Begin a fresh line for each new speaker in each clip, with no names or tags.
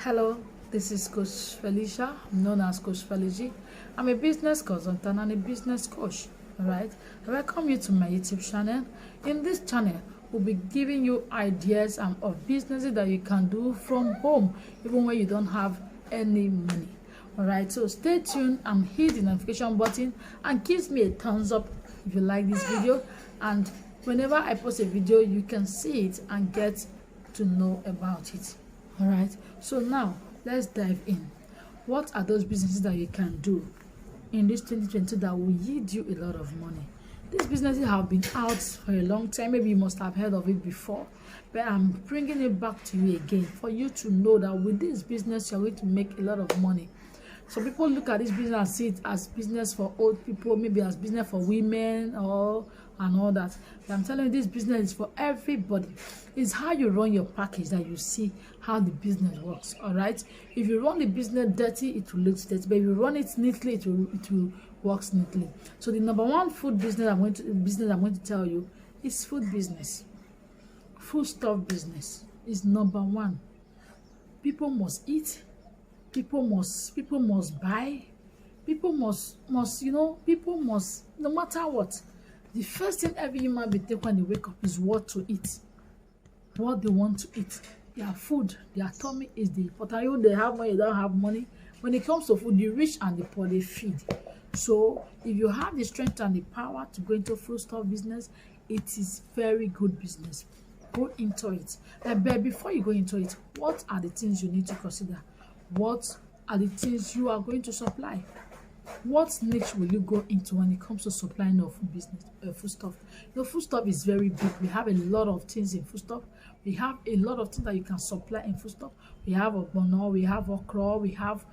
Hello, this is Coach Felicia, known as Coach Felici. I'm a business consultant and a business coach. Alright, I welcome you to my YouTube channel. In this channel, we'll be giving you ideas of businesses that you can do from home, even when you don't have any money. Alright, so stay tuned and hit the notification button and give me a thumbs up if you like this video. And whenever I post a video, you can see it and get to know about it. All right, so now let's dive in. What are those businesses that you can do in this 2022 that will yield you a lot of money? These businesses have been out for a long time. Maybe you must have heard of it before, but I'm bringing it back to you again for you to know that with this business you're going to make a lot of money. So people look at this business and see it as business for old people, maybe as business for women and all that. But I'm telling you, this business is for everybody. It's how you run your package that you see how the business works. All right. If you run the business dirty, it will look dirty. But if you run it neatly, it will work neatly. So the number one food business I'm going to tell you is food business. Food stuff business is number one. People must eat. People must buy. People must people must, no matter what. The first thing every human being take when they wake up is what to eat, what they want to eat. Their food, their tummy is the important. You they have money, you don't have money. When it comes to food, the rich and the poor they feed. So if you have the strength and the power to go into food stuff business, it is very good business. Go into it. But before you go into it, what are the things you need to consider? What are the things you are going to supply? What niche will you go into when it comes to supplying of food business, food stuff? Food stuff is very big. We have a lot of things in food stuff. We have a lot of things that you can supply in food stuff. We have ogbono, we have okra, we have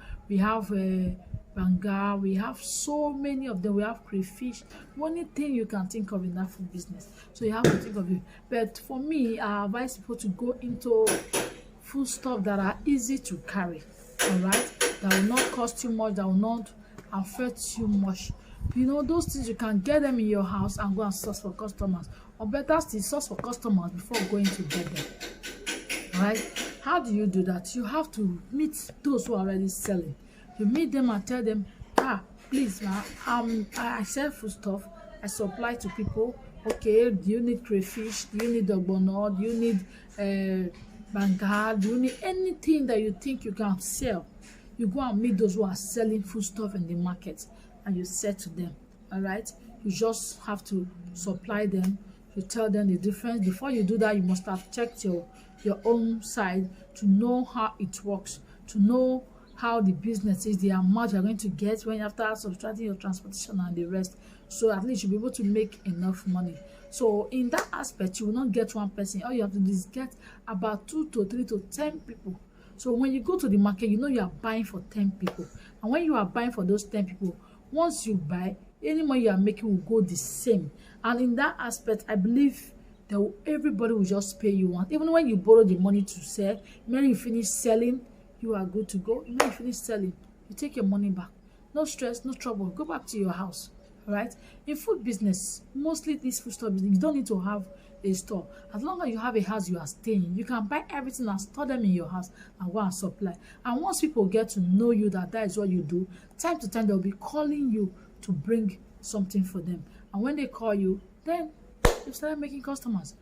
banga, we have so many of them. We have crayfish. One thing you can think of in that food business. So you have to think of it. But for me, I advise people to go into food stuff that are easy to carry. All right, that will not cost you much, that will not affect you much. Those things you can get them in your house and go and source for customers, or better still source for customers before going to get them. All right, how do you do that? You have to meet those who are already selling. You meet them and tell them, please, I sell food stuff, I supply to people. Okay, do you need crayfish? Do you need ogbono? Do you need banga? Do you need anything that you think you can sell? You go and meet those who are selling food stuff in the market and you say to them, all right, you just have to supply them. You tell them the difference. Before you do that, you must have checked your own side to know how it works, to know how the business is, the amount you're going to get when after subtracting your transportation and the rest. So at least you'll be able to make enough money. So in that aspect, you will not get one person. All you have to do is get about 2 to 3 to 10 people. So when you go to the market, you are buying for 10 people. And when you are buying for those 10 people, once you buy, any money you are making will go the same. And in that aspect, I believe that everybody will just pay you once. Even when you borrow the money to sell, when you finish selling, you are good to go. When you finish selling, you take your money back. No stress, no trouble. Go back to your house. All right? In food business, mostly this food store business, you don't need to have a store. As long as you have a house you are staying, you can buy everything and store them in your house and go and supply. And once people get to know you that is what you do, time to time they'll be calling you to bring something for them. And when they call you, then you start making customers.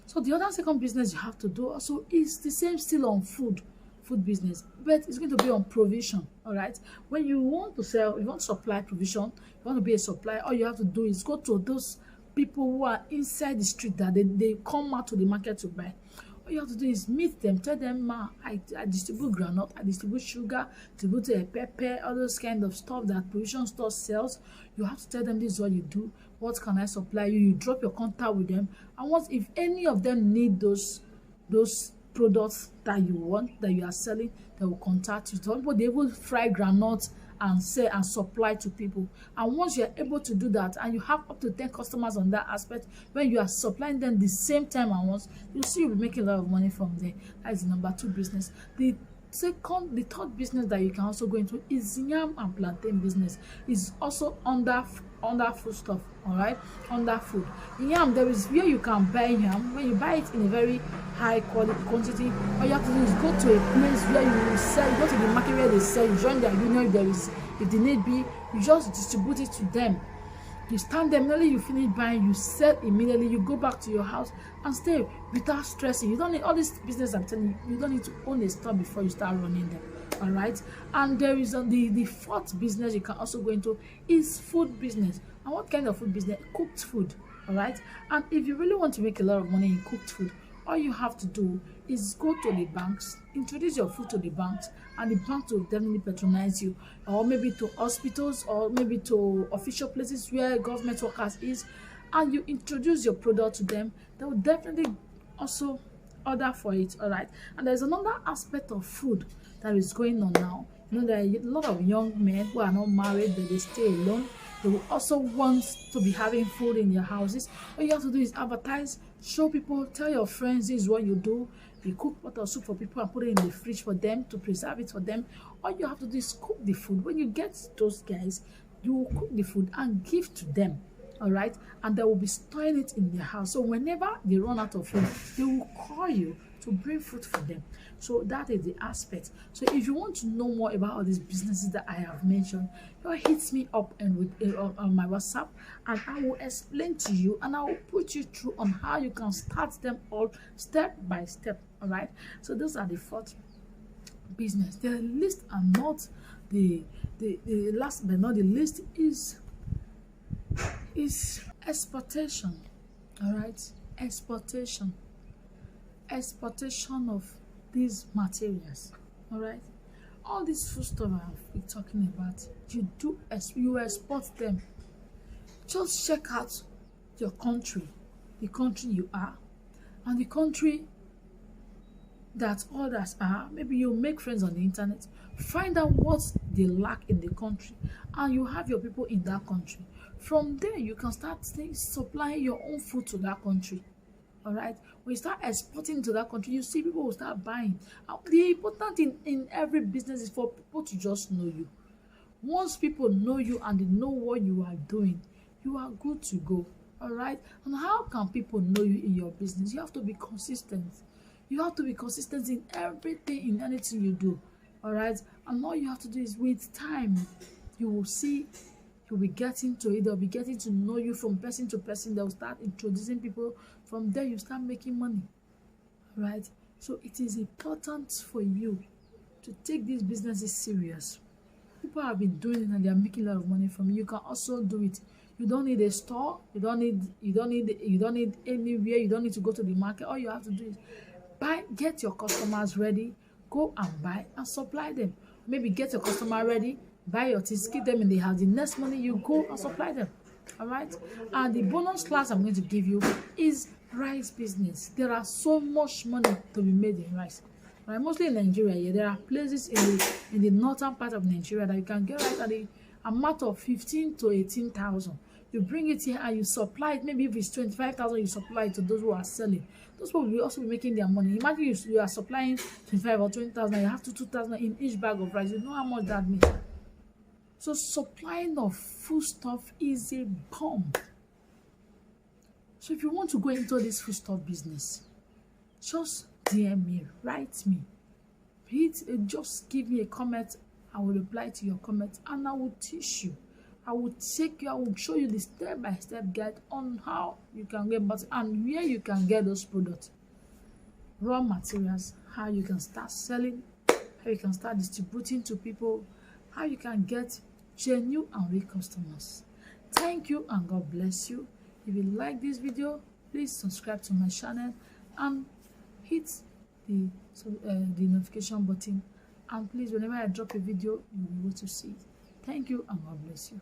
So the other second business you have to do also is the same, still on food business, but it's going to be on provision. All right, when you want to sell, you want to supply provision, you want to be a supplier, all you have to do is go to those people who are inside the street that they come out to the market to buy. All you have to do is meet them, tell them, I distribute groundnut, I distribute sugar, distribute pepper, all those kind of stuff that provision store sells. You have to tell them this is what you do, what can I supply you. You drop your contact with them, and once if any of them need those products that you want, that you are selling, they will contact you. Some people, they will fry groundnuts and sell and supply to people. And once you are able to do that and you have up to 10 customers on that aspect, when you are supplying them the same time and once, you see you'll be making a lot of money from there. That is the number 2 business. The third business that you can also go into is yam and plantain business. It's also under food stuff. All right, under food. Yam, there is where you can buy yam. When you buy it in a very high quality quantity. All you have to do is go to a place where you will sell. You go to the market where they sell. You join their union if the need be. You just distribute it to them. You stand there, immediately you finish buying, you sell immediately, you go back to your house and stay without stressing. You don't need all this business. I'm telling you, you don't need to own a store before you start running them. All right. And there is the fourth business you can also go into is food business. And what kind of food business? Cooked food. All right. And if you really want to make a lot of money in cooked food, all you have to do is go to the banks, introduce your food to the banks, and the bank will definitely patronize you, or maybe to hospitals, or maybe to official places where government workers is, and you introduce your product to them. They will definitely also order for it. All right. And there's another aspect of food that is going on now. You know, there are a lot of young men who are not married, but they stay alone. They will also want to be having food in their houses. All you have to do is advertise, show people, tell your friends this is what you do. You cook pot of soup for people and put it in the fridge for them to preserve it for them. All you have to do is cook the food. When you get those guys, you will cook the food and give to them. All right, and they will be storing it in their house. So whenever they run out of food, they will call you to bring food for them. So that is the aspect. So if you want to know more about all these businesses that I have mentioned, you hit me up and on my WhatsApp, and I will explain to you, and I will put you through on how you can start them all step by step. All right. So those are the fourth business. The list and not the last but not the least is exportation. All right. Exportation of these materials. All right, all these food stuff I've been talking about, you export them. Just check out your country, the country you are, and the country that others are. Maybe you make friends on the internet, find out what they lack in the country, and you have your people in that country. From there you can start supplying your own food to that country. All right, when you start exporting to that country, you see people will start buying. The important thing in every business is for people to just know you. Once people know you and they know what you are doing, you are good to go. All right. And how can people know you in your business? You have to be consistent. You have to be consistent in everything, in anything you do. All right. And all you have to do is, with time, you will see. You'll be getting to it. They'll be getting to know you from person to person. They'll start introducing people. From there, you start making money. Right? So it is important for you to take these businesses serious. People have been doing it and they are making a lot of money from it. You can also do it. You don't need a store. You don't need anywhere. You don't need to go to the market. All you have to do is get your customers ready, go and buy and supply them. Maybe get your customer ready, buy your things, keep them in the house. The next morning you go and supply them. All right. And the bonus class I'm going to give you is rice business. There are so much money to be made in rice. Right? Mostly in Nigeria, yeah, there are places in the northern part of Nigeria that you can get rice at the amount of 15 to 18,000. You bring it here and you supply it. Maybe if it's 25,000, you supply it to those who are selling. Those people will also be making their money. Imagine you are supplying 25 or 20,000, you have 2,000 in each bag of rice. You know how much that means. So supplying of food stuff is a bomb. So if you want to go into this food stuff business, just DM me, write me. Just give me a comment. I will reply to your comment and I will teach you. I will show you the step-by-step guide on how you can get but and where you can get those products. Raw materials, how you can start selling, how you can start distributing to people, how you can get genuine and real customers. Thank you and God bless you. If you like this video, please subscribe to my channel and hit the notification button. And please, whenever I drop a video, you'll be able to see it. Thank you and God bless you.